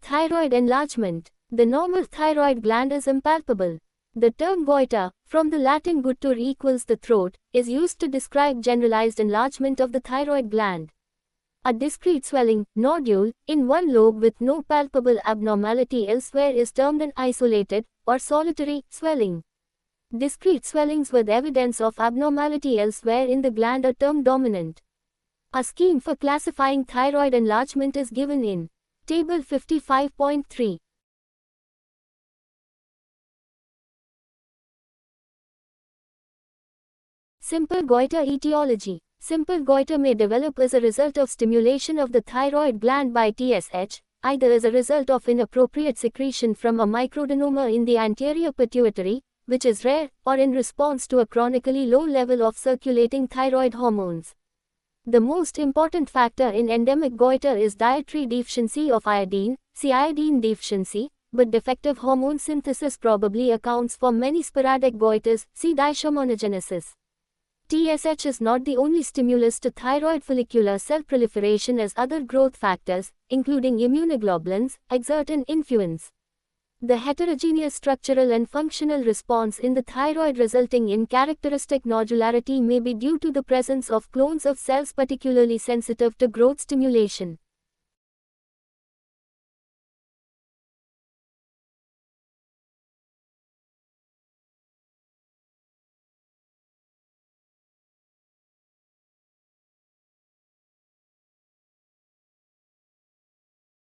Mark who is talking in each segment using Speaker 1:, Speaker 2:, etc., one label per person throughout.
Speaker 1: Thyroid enlargement. The normal thyroid gland is impalpable. The term goiter, from the Latin guttur equals the throat, is used to describe generalized enlargement of the thyroid gland. A discrete swelling, nodule, in one lobe with no palpable abnormality elsewhere is termed an isolated, or solitary, swelling. Discrete swellings with evidence of abnormality elsewhere in the gland are termed dominant. A scheme for classifying thyroid enlargement is given in Table 55.3. Simple goiter etiology. Simple goiter may develop as a result of stimulation of the thyroid gland by TSH, either as a result of inappropriate secretion from a microadenoma in the anterior pituitary, which is rare, or in response to a chronically low level of circulating thyroid hormones. The most important factor in endemic goiter is dietary deficiency of iodine, see iodine deficiency, but defective hormone synthesis probably accounts for many sporadic goiters, see dihormonogenesis. TSH is not the only stimulus to thyroid follicular cell proliferation, as other growth factors, including immunoglobulins, exert an influence. The heterogeneous structural and functional response in the thyroid resulting in characteristic nodularity may be due to the presence of clones of cells particularly sensitive to growth stimulation.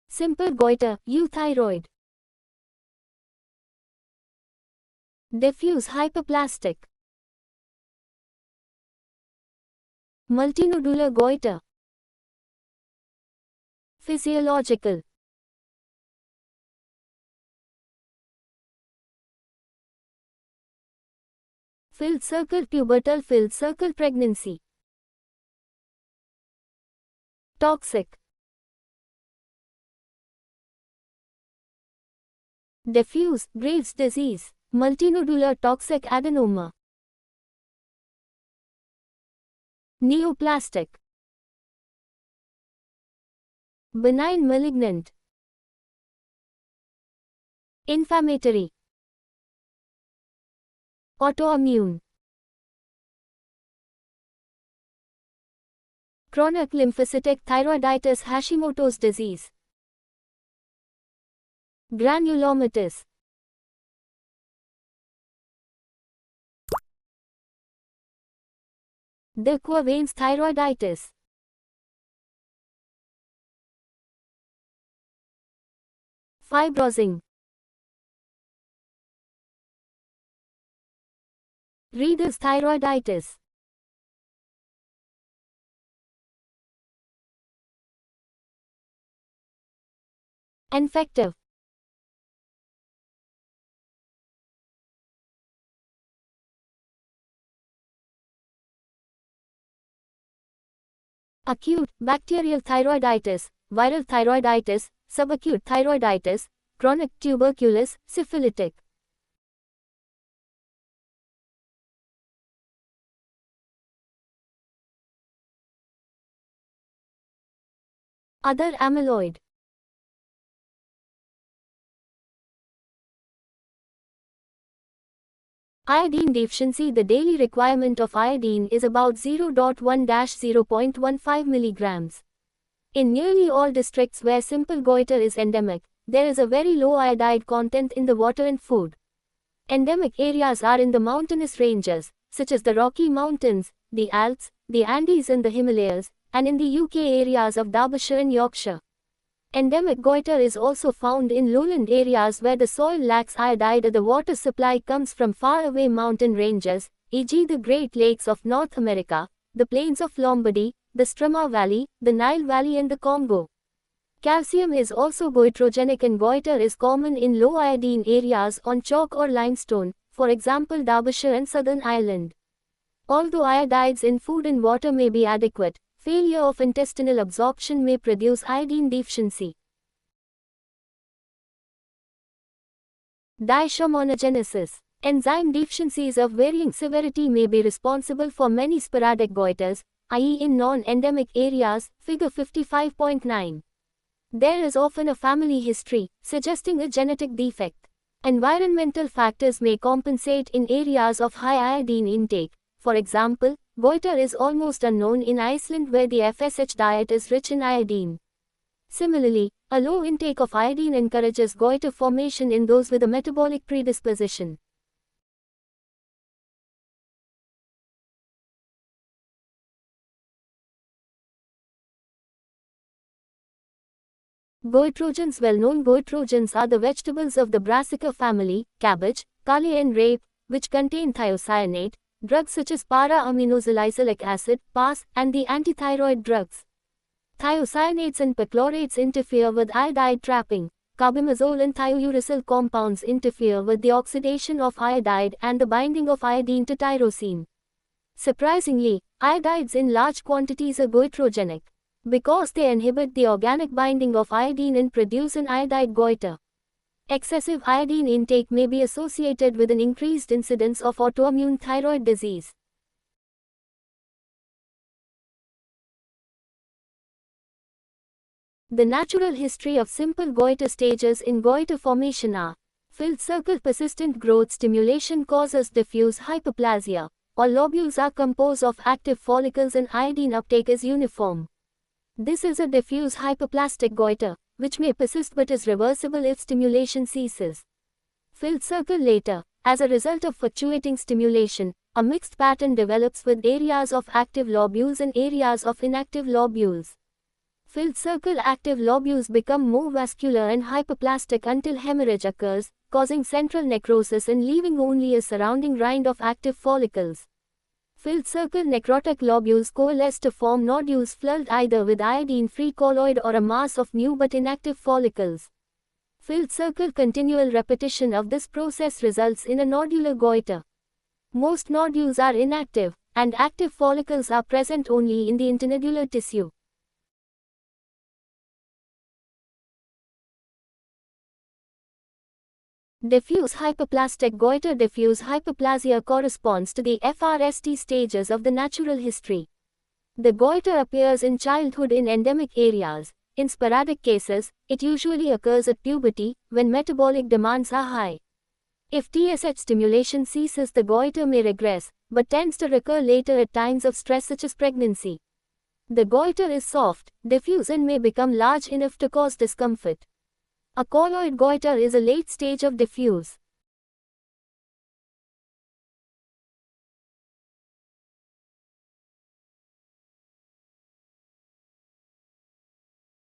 Speaker 1: Simple goiter, euthyroid. Diffuse hyperplastic. Multinodular goiter. Physiological. Filled circle pubertal filled circle pregnancy. Toxic. Diffuse, Graves' disease. Multinodular toxic adenoma. Neoplastic. Benign malignant. Inflammatory. Autoimmune. Chronic lymphocytic thyroiditis Hashimoto's disease. Granulomatous. De Quervain's thyroiditis. Fibrosing. Reader's thyroiditis. Infective. Acute, bacterial thyroiditis, viral thyroiditis, subacute thyroiditis, chronic tuberculous, syphilitic. Other amyloid. Iodine deficiency. The daily requirement of iodine is about 0.1-0.15 mg. In nearly all districts where simple goiter is endemic, there is a very low iodide content in the water and food. Endemic areas are in the mountainous ranges, such as the Rocky Mountains, the Alps, the Andes and the Himalayas, and in the UK areas of Derbyshire and Yorkshire. Endemic goiter is also found in lowland areas where the soil lacks iodide or the water supply comes from faraway mountain ranges, e.g. the Great Lakes of North America, the plains of Lombardy, the Struma Valley, the Nile Valley and the Congo. Calcium is also goitrogenic and goiter is common in low iodine areas on chalk or limestone, for example Derbyshire and Southern Ireland. Although iodides in food and water may be adequate, failure of intestinal absorption may produce iodine deficiency. Dihormonogenesis. Enzyme deficiencies of varying severity may be responsible for many sporadic goiters, i.e. in non-endemic areas, figure 55.9. There is often a family history, suggesting a genetic defect. Environmental factors may compensate in areas of high iodine intake. For example, goiter is almost unknown in Iceland where the FSH diet is rich in iodine. Similarly, a low intake of iodine encourages goiter formation in those with a metabolic predisposition. Goitrogens. Well-known goitrogens are the vegetables of the Brassica family, cabbage, kale and rape, which contain thiocyanate, drugs such as para-aminosalicylic acid, PAS, and the antithyroid drugs. Thiocyanates and perchlorates interfere with iodide trapping. Carbimazole and thiouracil compounds interfere with the oxidation of iodide and the binding of iodine to tyrosine. Surprisingly, iodides in large quantities are goitrogenic, because they inhibit the organic binding of iodine and produce an iodide goiter. Excessive iodine intake may be associated with an increased incidence of autoimmune thyroid disease. The natural history of simple goiter stages in goiter formation are: filled circle. Persistent growth stimulation causes diffuse hyperplasia. All lobules are composed of active follicles and iodine uptake is uniform. This is a diffuse hyperplastic goiter, which may persist but is reversible if stimulation ceases. Filled circle. Later, as a result of fluctuating stimulation, a mixed pattern develops with areas of active lobules and areas of inactive lobules. Filled circle. Active lobules become more vascular and hyperplastic until hemorrhage occurs, causing central necrosis and leaving only a surrounding rind of active follicles. Filled circle. Necrotic lobules coalesce to form nodules filled either with iodine-free colloid or a mass of new but inactive follicles. Filled circle. Continual repetition of this process results in a nodular goiter. Most nodules are inactive, and active follicles are present only in the internodular tissue. Diffuse hyperplastic goiter. Diffuse hyperplasia corresponds to the FRST stages of the natural history. The goiter appears in childhood in endemic areas. In sporadic cases, it usually occurs at puberty, when metabolic demands are high. If TSH stimulation ceases, the goiter may regress, but tends to recur later at times of stress such as pregnancy. The goiter is soft, diffuse and may become large enough to cause discomfort. A colloid goiter is a late stage of diffuse.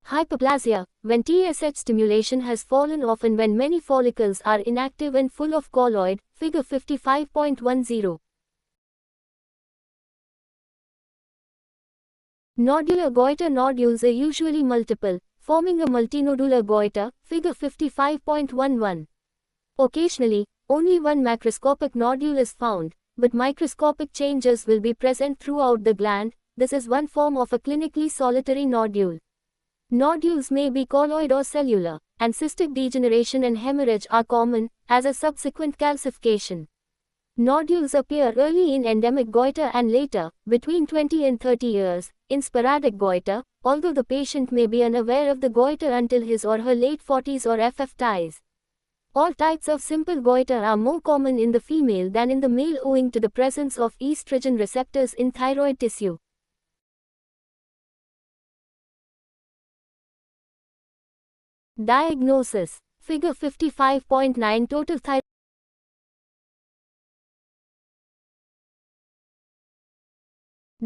Speaker 1: Hyperplasia, when TSH stimulation has fallen off and when many follicles are inactive and full of colloid, figure 55.10. Nodular goiter. Nodules are usually multiple, forming a multinodular goiter, figure 55.11. Occasionally, only one macroscopic nodule is found, but microscopic changes will be present throughout the gland. This is one form of a clinically solitary nodule. Nodules may be colloid or cellular, and cystic degeneration and hemorrhage are common, as a subsequent calcification. Nodules appear early in endemic goiter and later, between 20 and 30 years, in sporadic goiter, although the patient may be unaware of the goiter until his or her late 40s or FF-ties. All types of simple goiter are more common in the female than in the male owing to the presence of estrogen receptors in thyroid tissue. Diagnosis. Figure 55.9. Total thyroid.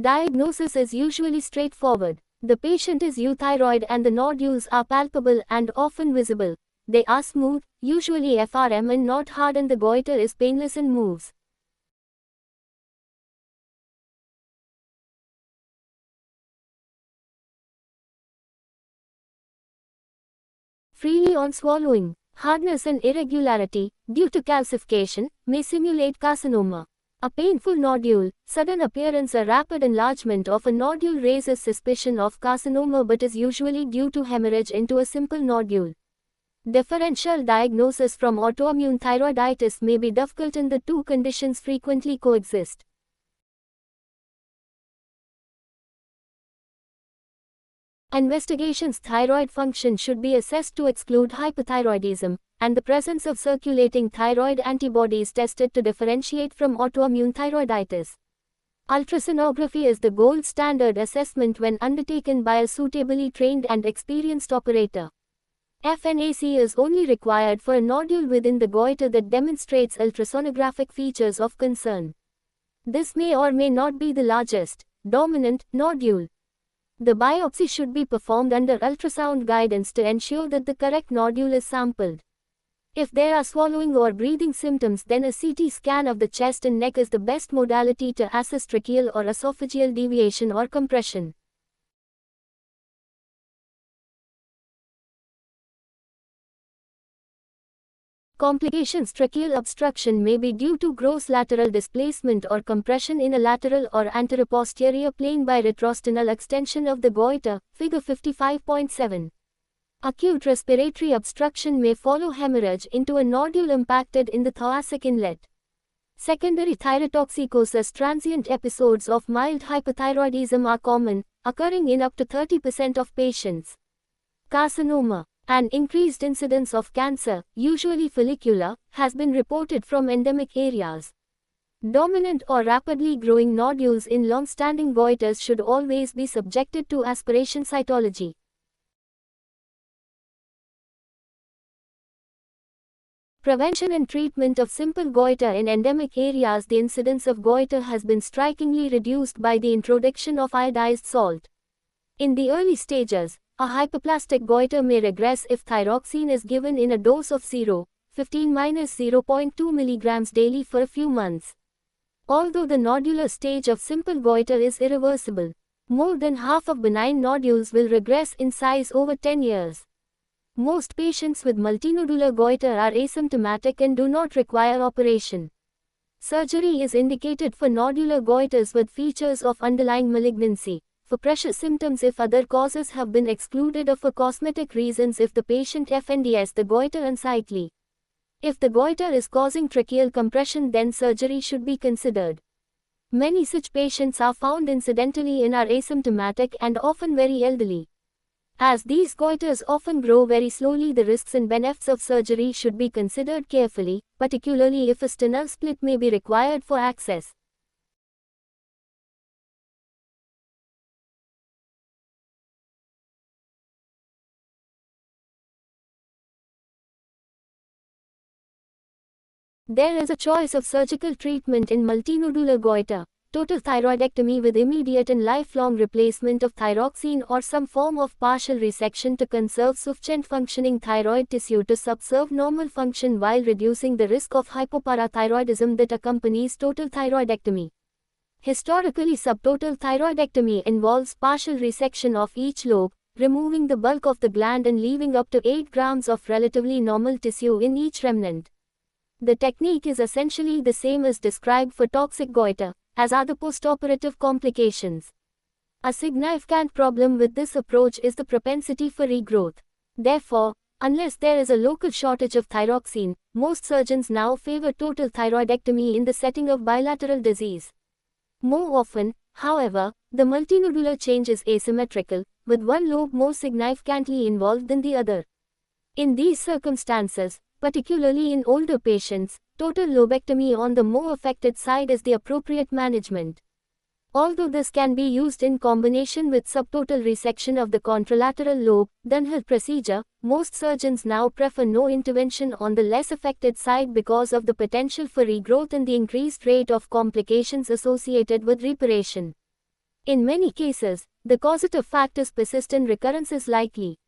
Speaker 1: Diagnosis is usually straightforward. The patient is euthyroid and the nodules are palpable and often visible. They are smooth, usually FRM and not hard, and the goiter is painless and moves freely on swallowing. Hardness and irregularity, due to calcification, may simulate carcinoma. A painful nodule. Sudden appearance. A rapid enlargement of a nodule raises suspicion of carcinoma but is usually due to hemorrhage into a simple nodule. Differential diagnosis from autoimmune thyroiditis may be difficult and the two conditions frequently coexist. Investigations: thyroid function should be assessed to exclude hypothyroidism, and the presence of circulating thyroid antibodies tested to differentiate from autoimmune thyroiditis. Ultrasonography is the gold standard assessment when undertaken by a suitably trained and experienced operator. FNAC is only required for a nodule within the goiter that demonstrates ultrasonographic features of concern. This may or may not be the largest, dominant nodule. The biopsy should be performed under ultrasound guidance to ensure that the correct nodule is sampled. If there are swallowing or breathing symptoms, then a CT scan of the chest and neck is the best modality to assess tracheal or esophageal deviation or compression. Complications: tracheal obstruction may be due to gross lateral displacement or compression in a lateral or anteroposterior plane by retrosternal extension of the goiter, figure 55.7. Acute respiratory obstruction may follow hemorrhage into a nodule impacted in the thoracic inlet. Secondary thyrotoxicosis: transient episodes of mild hypothyroidism are common, occurring in up to 30% of patients. Carcinoma: an increased incidence of cancer, usually follicular, has been reported from endemic areas. Dominant or rapidly growing nodules in long-standing goiters should always be subjected to aspiration cytology. Prevention and treatment of simple goiter: in endemic areas, the incidence of goiter has been strikingly reduced by the introduction of iodized salt. In the early stages, a hypoplastic goiter may regress if thyroxine is given in a dose of 0.15–0.2 mg daily for a few months. Although the nodular stage of simple goiter is irreversible, more than half of benign nodules will regress in size over 10 years. Most patients with multinodular goiter are asymptomatic and do not require operation. Surgery is indicated for nodular goiters with features of underlying malignancy, for pressure symptoms if other causes have been excluded, or for cosmetic reasons if the patient FNDs the goiter unsightly. If the goiter is causing tracheal compression, then surgery should be considered. Many such patients are found incidentally and are asymptomatic and often very elderly. As these goiters often grow very slowly, the risks and benefits of surgery should be considered carefully, particularly if a sternal split may be required for access. There is a choice of surgical treatment in multinodular goiter: total thyroidectomy with immediate and lifelong replacement of thyroxine, or some form of partial resection to conserve sufficient functioning thyroid tissue to subserve normal function while reducing the risk of hypoparathyroidism that accompanies total thyroidectomy. Historically, subtotal thyroidectomy involves partial resection of each lobe, removing the bulk of the gland and leaving up to 8 grams of relatively normal tissue in each remnant. The technique is essentially the same as described for toxic goiter, as are the postoperative complications. A significant problem with this approach is the propensity for regrowth. Therefore, unless there is a local shortage of thyroxine, most surgeons now favor total thyroidectomy in the setting of bilateral disease. More often, however, the multinodular change is asymmetrical, with one lobe more significantly involved than the other. In these circumstances, particularly in older patients, total lobectomy on the more affected side is the appropriate management. Although this can be used in combination with subtotal resection of the contralateral lobe, Dunhill procedure, most surgeons now prefer no intervention on the less affected side because of the potential for regrowth and the increased rate of complications associated with reparation. In many cases, the causative factors persist and recurrence is likely.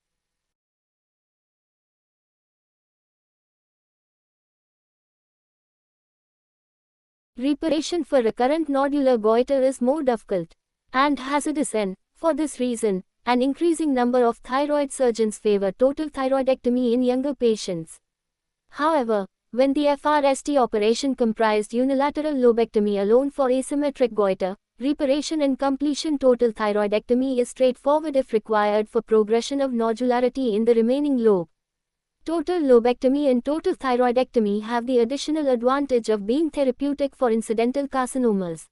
Speaker 1: Reparation for recurrent nodular goiter is more difficult and hazardous, and, for this reason, an increasing number of thyroid surgeons favor total thyroidectomy in younger patients. However, when the FRST operation comprised unilateral lobectomy alone for asymmetric goiter, reparation and completion total thyroidectomy is straightforward if required for progression of nodularity in the remaining lobe. Total lobectomy and total thyroidectomy have the additional advantage of being therapeutic for incidental carcinomas.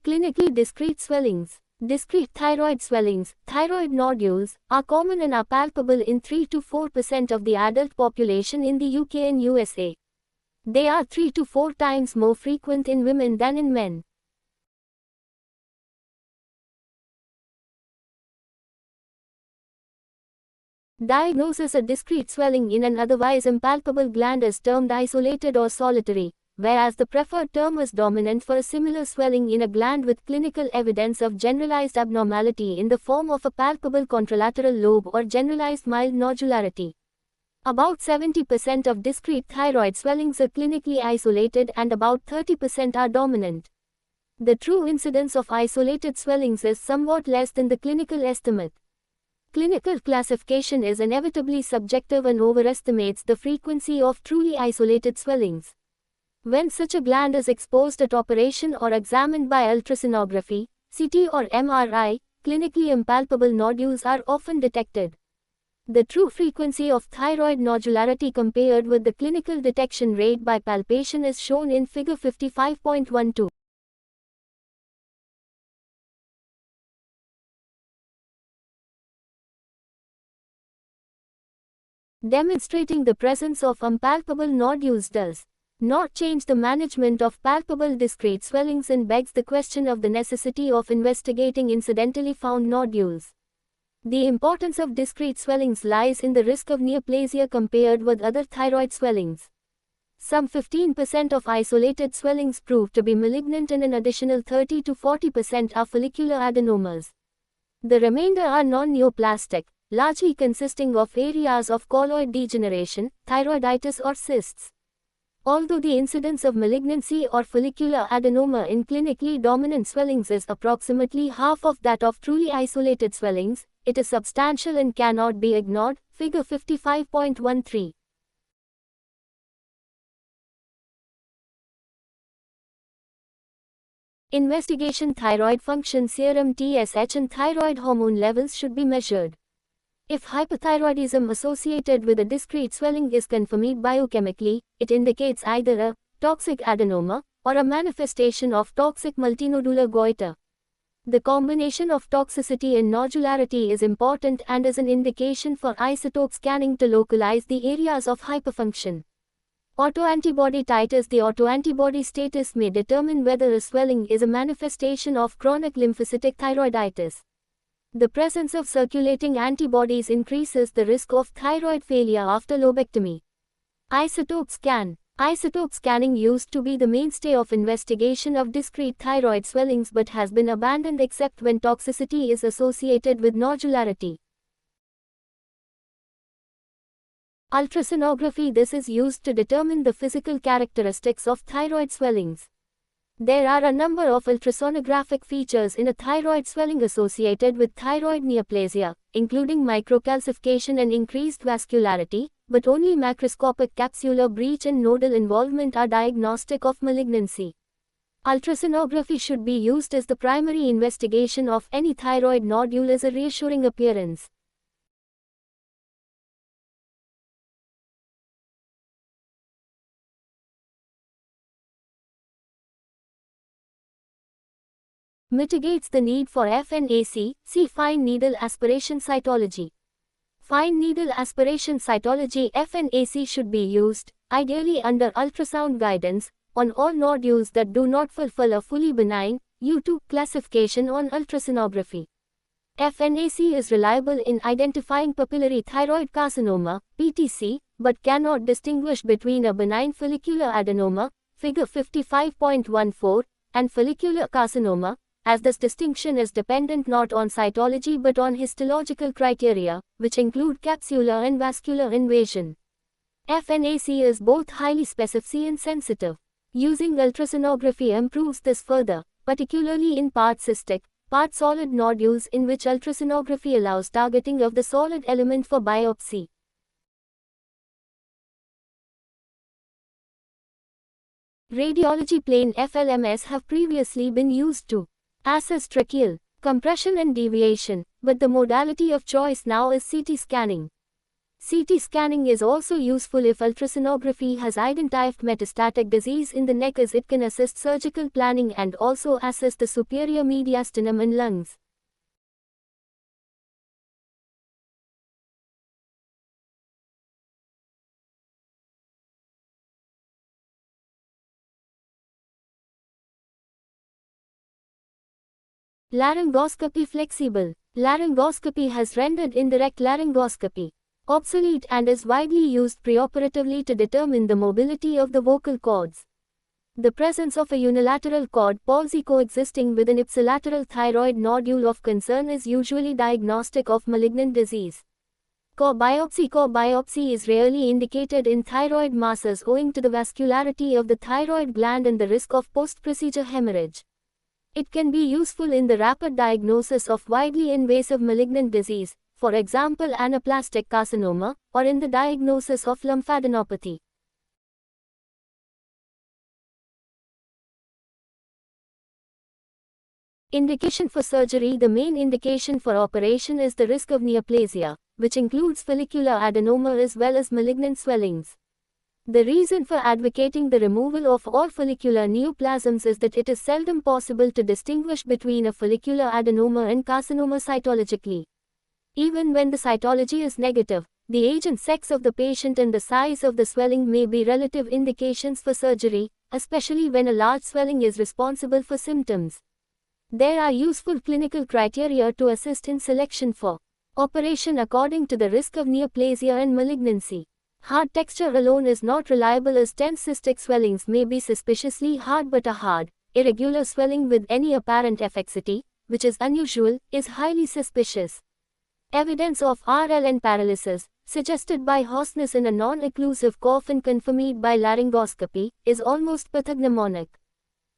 Speaker 1: Clinically discrete swellings. Discrete thyroid swellings, thyroid nodules, are common and are palpable in 3 to 4% of the adult population in the UK and USA. They are 3 to 4 times more frequent in women than in men. Diagnosis: a discrete swelling in an otherwise impalpable gland is termed isolated or solitary, whereas the preferred term is dominant for a similar swelling in a gland with clinical evidence of generalized abnormality in the form of a palpable contralateral lobe or generalized mild nodularity. About 70% of discrete thyroid swellings are clinically isolated and about 30% are dominant. The true incidence of isolated swellings is somewhat less than the clinical estimate. Clinical classification is inevitably subjective and overestimates the frequency of truly isolated swellings. When such a gland is exposed at operation or examined by ultrasonography, CT or MRI, clinically impalpable nodules are often detected. The true frequency of thyroid nodularity compared with the clinical detection rate by palpation is shown in Figure 55.12. Demonstrating the presence of impalpable nodules does not change the management of palpable discrete swellings and begs the question of the necessity of investigating incidentally found nodules. The importance of discrete swellings lies in the risk of neoplasia compared with other thyroid swellings. Some 15% of isolated swellings prove to be malignant and an additional 30 to 40% are follicular adenomas. The remainder are non-neoplastic, largely consisting of areas of colloid degeneration, thyroiditis or cysts. Although the incidence of malignancy or follicular adenoma in clinically dominant swellings is approximately half of that of truly isolated swellings, it is substantial and cannot be ignored. Figure 55.13. Investigation: thyroid function serum TSH and thyroid hormone levels should be measured. If hypothyroidism associated with a discrete swelling is confirmed biochemically, it indicates either a toxic adenoma or a manifestation of toxic multinodular goiter. The combination of toxicity and nodularity is important and is an indication for isotope scanning to localize the areas of hyperfunction. Autoantibody titers: the autoantibody status may determine whether a swelling is a manifestation of chronic lymphocytic thyroiditis. The presence of circulating antibodies increases the risk of thyroid failure after lobectomy. Isotope scan. Isotope scanning used to be the mainstay of investigation of discrete thyroid swellings but has been abandoned except when toxicity is associated with nodularity. Ultrasonography: this is used to determine the physical characteristics of thyroid swellings. There are a number of ultrasonographic features in a thyroid swelling associated with thyroid neoplasia, including microcalcification and increased vascularity, but only macroscopic capsular breach and nodal involvement are diagnostic of malignancy. Ultrasonography should be used as the primary investigation of any thyroid nodule as a reassuring appearance. Mitigates the need for FNAC, see fine needle aspiration cytology. Fine needle aspiration cytology (FNAC) should be used, ideally under ultrasound guidance, on all nodules that do not fulfill a fully benign U2 classification on ultrasonography. FNAC is reliable in identifying papillary thyroid carcinoma (PTC), but cannot distinguish between a benign follicular adenoma, Figure 55.14, and follicular carcinoma, as this distinction is dependent not on cytology but on histological criteria, which include capsular and vascular invasion. FNAC is both highly specific and sensitive. Using ultrasonography improves this further, particularly in part cystic, part solid nodules in which ultrasonography allows targeting of the solid element for biopsy. Radiology plane FLMS have previously been used to assess tracheal compression and deviation, but the modality of choice now is CT scanning. CT scanning is also useful if ultrasonography has identified metastatic disease in the neck, as it can assist surgical planning and also assess the superior mediastinum in lungs. Laryngoscopy flexible. Laryngoscopy has rendered indirect laryngoscopy obsolete and is widely used preoperatively to determine the mobility of the vocal cords. The presence of a unilateral cord palsy coexisting with an ipsilateral thyroid nodule of concern is usually diagnostic of malignant disease. Core biopsy is rarely indicated in thyroid masses owing to the vascularity of the thyroid gland and the risk of post-procedure hemorrhage. It can be useful in the rapid diagnosis of widely invasive malignant disease, for example anaplastic carcinoma, or in the diagnosis of lymphadenopathy. Indication for surgery. The main indication for operation is the risk of neoplasia, which includes follicular adenoma as well as malignant swellings. The reason for advocating the removal of all follicular neoplasms is that it is seldom possible to distinguish between a follicular adenoma and carcinoma cytologically. Even when the cytology is negative, the age and sex of the patient and the size of the swelling may be relative indications for surgery, especially when a large swelling is responsible for symptoms. There are useful clinical criteria to assist in selection for operation according to the risk of neoplasia and malignancy. Hard texture alone is not reliable, as tense cystic swellings may be suspiciously hard, but a hard, irregular swelling with any apparent effexity, which is unusual, is highly suspicious. Evidence of RLN paralysis, suggested by hoarseness in a non-occlusive cough and confirmed by laryngoscopy, is almost pathognomonic.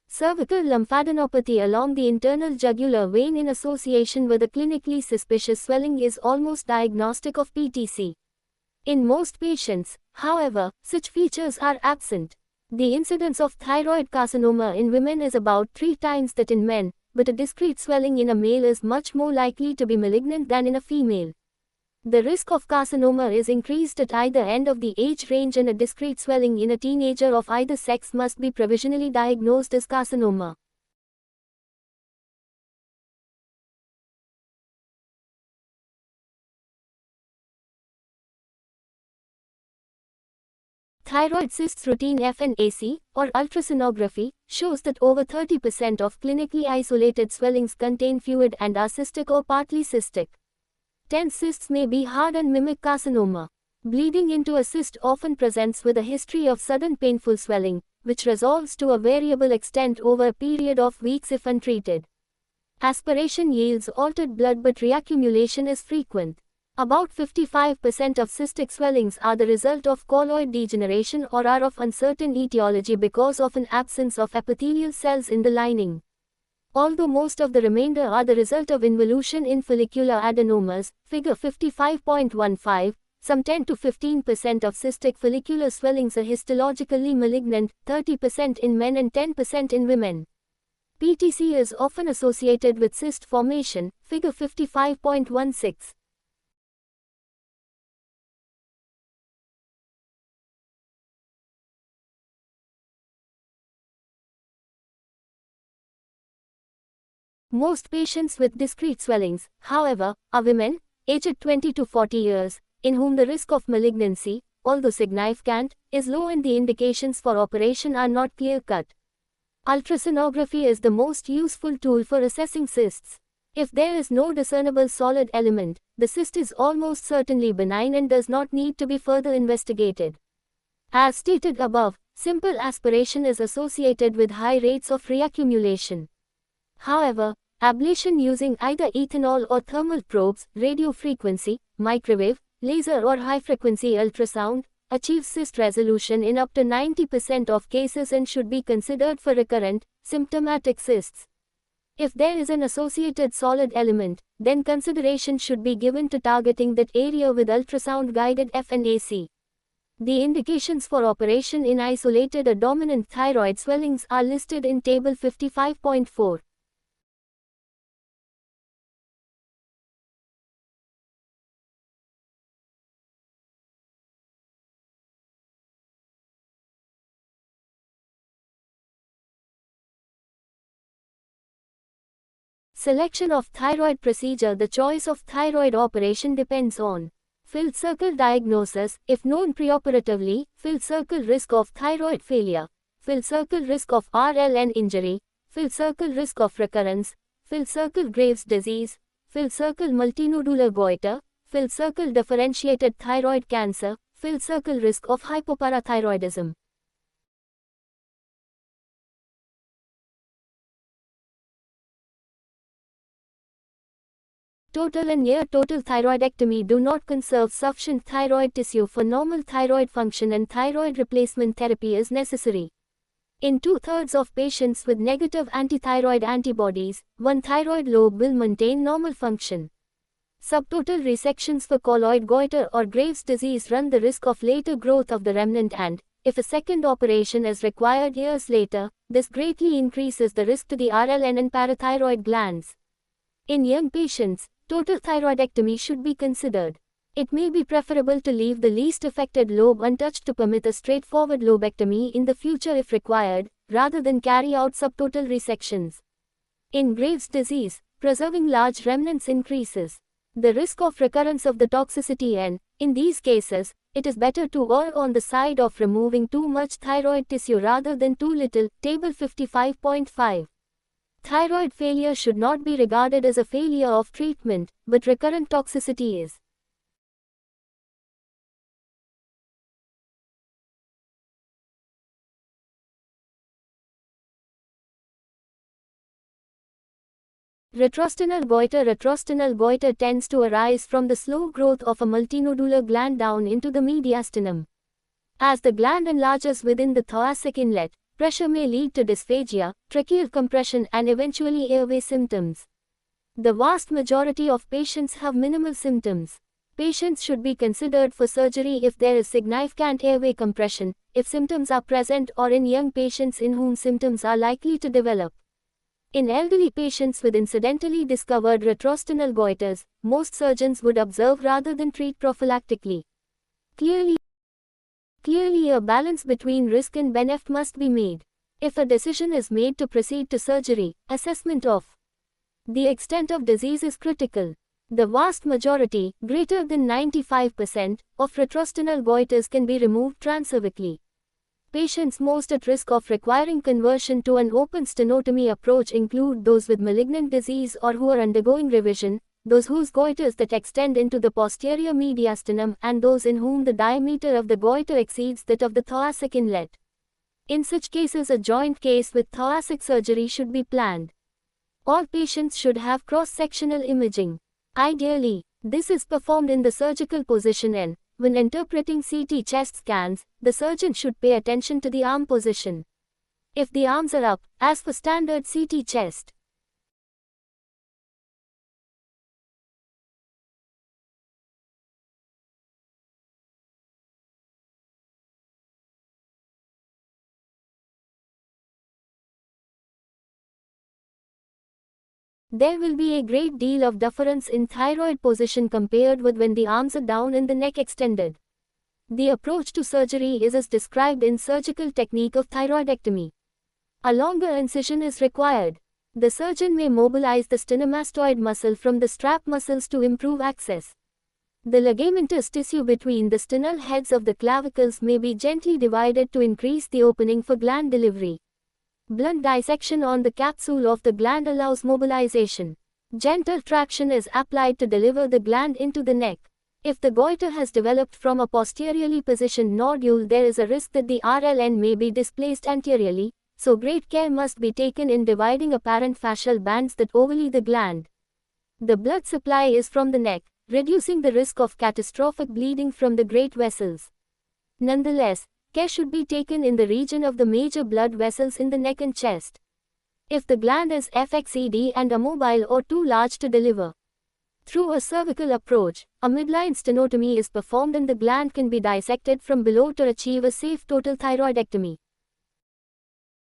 Speaker 1: Cervical lymphadenopathy along the internal jugular vein in association with a clinically suspicious swelling is almost diagnostic of PTC. In most patients, however, such features are absent. The incidence of thyroid carcinoma in women is about 3 times that in men, but a discrete swelling in a male is much more likely to be malignant than in a female. The risk of carcinoma is increased at either end of the age range, and a discrete swelling in a teenager of either sex must be provisionally diagnosed as carcinoma. Thyroid cysts. Routine FNAC, or ultrasonography, shows that over 30% of clinically isolated swellings contain fluid and are cystic or partly cystic. 10 cysts may be hard and mimic carcinoma. Bleeding into a cyst often presents with a history of sudden painful swelling, which resolves to a variable extent over a period of weeks if untreated. Aspiration yields altered blood, but reaccumulation is frequent. About 55% of cystic swellings are the result of colloid degeneration or are of uncertain etiology because of an absence of epithelial cells in the lining. Although most of the remainder are the result of involution in follicular adenomas, figure 55.15, some 10 to 15% of cystic follicular swellings are histologically malignant, 30% in men and 10% in women. PTC is often associated with cyst formation, figure 55.16. Most patients with discrete swellings, however, are women, aged 20 to 40 years, in whom the risk of malignancy, although significant, is low and the indications for operation are not clear-cut. Ultrasonography is the most useful tool for assessing cysts. If there is no discernible solid element, the cyst is almost certainly benign and does not need to be further investigated. As stated above, simple aspiration is associated with high rates of reaccumulation. However, ablation using either ethanol or thermal probes, radiofrequency, microwave, laser or high-frequency ultrasound, achieves cyst resolution in up to 90% of cases and should be considered for recurrent, symptomatic cysts. If there is an associated solid element, then consideration should be given to targeting that area with ultrasound-guided FNAC. The indications for operation in isolated or dominant thyroid swellings are listed in Table 55.4. Selection of thyroid procedure. The choice of thyroid operation depends on filled circle diagnosis, if known preoperatively, filled circle risk of thyroid failure, filled circle risk of RLN injury, filled circle risk of recurrence, filled circle Graves' disease, filled circle multinodular goiter, filled circle differentiated thyroid cancer, filled circle risk of hypoparathyroidism. Total and near total thyroidectomy do not conserve sufficient thyroid tissue for normal thyroid function, and thyroid replacement therapy is necessary. In 2/3 of patients with negative antithyroid antibodies, one thyroid lobe will maintain normal function. Subtotal resections for colloid goiter or Graves' disease run the risk of later growth of the remnant, and, if a second operation is required years later, this greatly increases the risk to the RLN and parathyroid glands. In young patients, total thyroidectomy should be considered. It may be preferable to leave the least affected lobe untouched to permit a straightforward lobectomy in the future if required, rather than carry out subtotal resections. In Graves' disease, preserving large remnants increases the risk of recurrence of the toxicity, and, in these cases, it is better to err on the side of removing too much thyroid tissue rather than too little. Table 55.5. Thyroid failure should not be regarded as a failure of treatment, but recurrent toxicity is. Retrosternal goiter. Retrosternal goiter tends to arise from the slow growth of a multinodular gland down into the mediastinum. As the gland enlarges within the thoracic inlet, pressure may lead to dysphagia, tracheal compression, and eventually airway symptoms. The vast majority of patients have minimal symptoms. Patients should be considered for surgery if there is significant airway compression, if symptoms are present, or in young patients in whom symptoms are likely to develop. In elderly patients with incidentally discovered retrosternal goiters, most surgeons would observe rather than treat prophylactically. Clearly, a balance between risk and benefit must be made. If a decision is made to proceed to surgery, assessment of the extent of disease is critical. The vast majority, greater than 95%, of retrosternal goiters can be removed transcervically. Patients most at risk of requiring conversion to an open stenotomy approach include those with malignant disease or who are undergoing revision, those whose goiters that extend into the posterior mediastinum, and those in whom the diameter of the goiter exceeds that of the thoracic inlet. In such cases, a joint case with thoracic surgery should be planned. All patients should have cross-sectional imaging. Ideally, this is performed in the surgical position, and, when interpreting CT chest scans, the surgeon should pay attention to the arm position. If the arms are up, as for standard CT chest, there will be a great deal of difference in thyroid position compared with when the arms are down and the neck extended. The approach to surgery is as described in surgical technique of thyroidectomy. A longer incision is required. The surgeon may mobilize the sternomastoid muscle from the strap muscles to improve access. The ligamentous tissue between the sternal heads of the clavicles may be gently divided to increase the opening for gland delivery. Blunt dissection on the capsule of the gland allows mobilization. Gentle traction is applied to deliver the gland into the neck. If the goiter has developed from a posteriorly positioned nodule, there is a risk that the RLN may be displaced anteriorly, so great care must be taken in dividing apparent fascial bands that overlay the gland. The blood supply is from the neck, reducing the risk of catastrophic bleeding from the great vessels. Nonetheless, care should be taken in the region of the major blood vessels in the neck and chest. If the gland is FXED and immobile or too large to deliver, through a cervical approach, a midline stenotomy is performed and the gland can be dissected from below to achieve a safe total thyroidectomy.